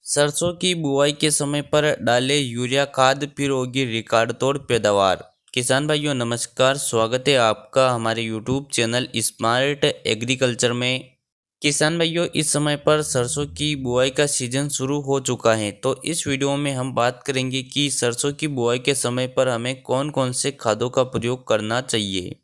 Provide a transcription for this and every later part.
सरसों की बुआई के समय पर डालें यूरिया खाद, फिर होगी रिकॉर्ड तोड़ पैदावार। किसान भाइयों नमस्कार, स्वागत है आपका हमारे यूट्यूब चैनल स्मार्ट एग्रीकल्चर में। किसान भाइयों इस समय पर सरसों की बुआई का सीजन शुरू हो चुका है, तो इस वीडियो में हम बात करेंगे कि सरसों की बुआई के समय पर हमें कौन कौन से खादों का प्रयोग करना चाहिए।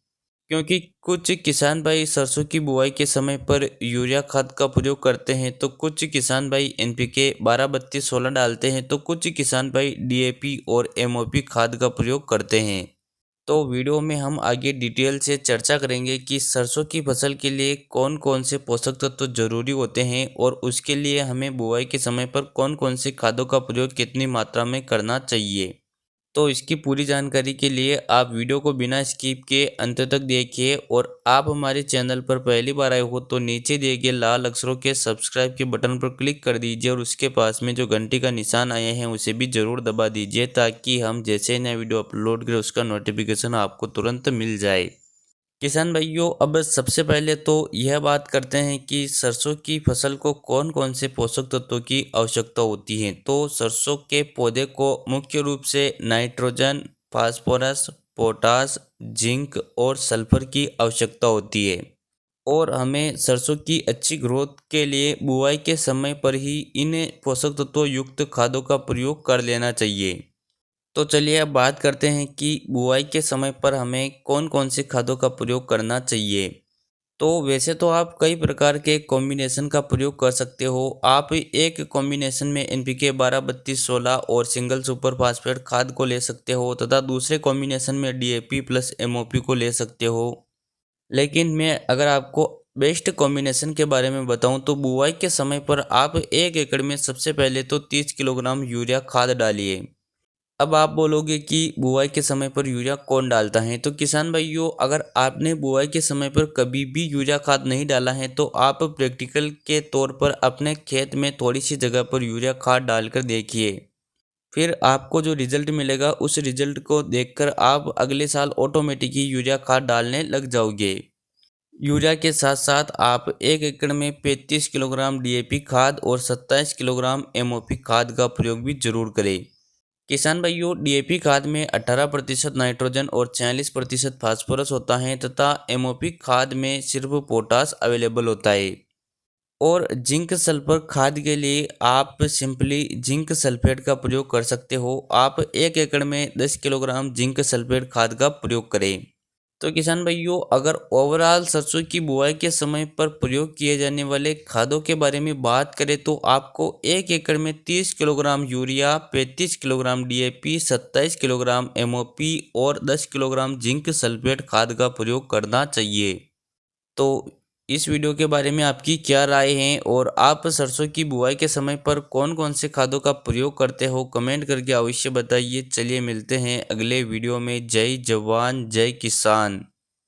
क्योंकि कुछ किसान भाई सरसों की बुआई के समय पर यूरिया खाद का प्रयोग करते हैं, तो कुछ किसान भाई एनपीके 12-32-16 डालते हैं, तो कुछ किसान भाई डीएपी और एमओपी खाद का प्रयोग करते हैं। तो वीडियो में हम आगे डिटेल से चर्चा करेंगे कि सरसों की फसल के लिए कौन कौन से पोषक तत्व जरूरी होते हैं और उसके लिए हमें बुआई के समय पर कौन कौन से खादों का प्रयोग कितनी मात्रा में करना चाहिए। तो इसकी पूरी जानकारी के लिए आप वीडियो को बिना स्किप के अंत तक देखिए, और आप हमारे चैनल पर पहली बार आए हो तो नीचे दिए गए लाल अक्षरों के सब्सक्राइब के बटन पर क्लिक कर दीजिए और उसके पास में जो घंटी का निशान आया है उसे भी ज़रूर दबा दीजिए, ताकि हम जैसे नया वीडियो अपलोड करें उसका नोटिफिकेशन आपको तुरंत मिल जाए। किसान भाइयों अब सबसे पहले तो यह बात करते हैं कि सरसों की फसल को कौन कौन से पोषक तत्वों की आवश्यकता होती है। तो सरसों के पौधे को मुख्य रूप से नाइट्रोजन, फास्फोरस, पोटास, जिंक और सल्फर की आवश्यकता होती है, और हमें सरसों की अच्छी ग्रोथ के लिए बुआई के समय पर ही इन पोषक तत्वों युक्त खादों का प्रयोग कर लेना चाहिए। तो चलिए अब बात करते हैं कि बुआई के समय पर हमें कौन कौन से खादों का प्रयोग करना चाहिए। तो वैसे तो आप कई प्रकार के कॉम्बिनेशन का प्रयोग कर सकते हो। आप एक कॉम्बिनेशन में एनपीके 12-32-16 और सिंगल सुपर फास्फेट खाद को ले सकते हो, तथा दूसरे कॉम्बिनेशन में डीएपी प्लस एमओपी को ले सकते हो। लेकिन मैं अगर आपको बेस्ट कॉम्बिनेशन के बारे में बताऊं, तो बुआई के समय पर आप 1 एकड़ में सबसे पहले तो 30 किलोग्राम यूरिया खाद डालिए। अब आप बोलोगे कि बुआई के समय पर यूरिया कौन डालता है, तो किसान भाइयों अगर आपने बुआई के समय पर कभी भी यूरिया खाद नहीं डाला है, तो आप प्रैक्टिकल के तौर पर अपने खेत में थोड़ी सी जगह पर यूरिया खाद डालकर देखिए। फिर आपको जो रिजल्ट मिलेगा उस रिजल्ट को देखकर आप अगले साल ऑटोमेटिक ही यूरिया खाद डालने लग जाओगे। यूरिया के साथ साथ आप 1 एकड़ में 35 किलोग्राम डीएपी खाद और 27 किलोग्राम एमओपी खाद का प्रयोग भी जरूर करें। किसान भाइयों डीएपी खाद में 18% नाइट्रोजन और 46% फास्फोरस होता है, तथा एमओपी खाद में सिर्फ पोटास अवेलेबल होता है। और जिंक सल्फर खाद के लिए आप सिंपली जिंक सल्फेट का प्रयोग कर सकते हो। आप 1 एकड़ में 10 किलोग्राम जिंक सल्फेट खाद का प्रयोग करें। तो किसान भाइयों अगर ओवरऑल सरसों की बुआई के समय पर प्रयोग किए जाने वाले खादों के बारे में बात करें, तो आपको 1 एकड़ में 30 kilogram urea, 35 kilogram DAP, 27 kilogram MOP और 10 किलोग्राम जिंक सल्फेट खाद का प्रयोग करना चाहिए। तो इस वीडियो के बारे में आपकी क्या राय है, और आप सरसों की बुआई के समय पर कौन कौन से खादों का प्रयोग करते हो, कमेंट करके अवश्य बताइए। चलिए मिलते हैं अगले वीडियो में। जय जवान जय किसान।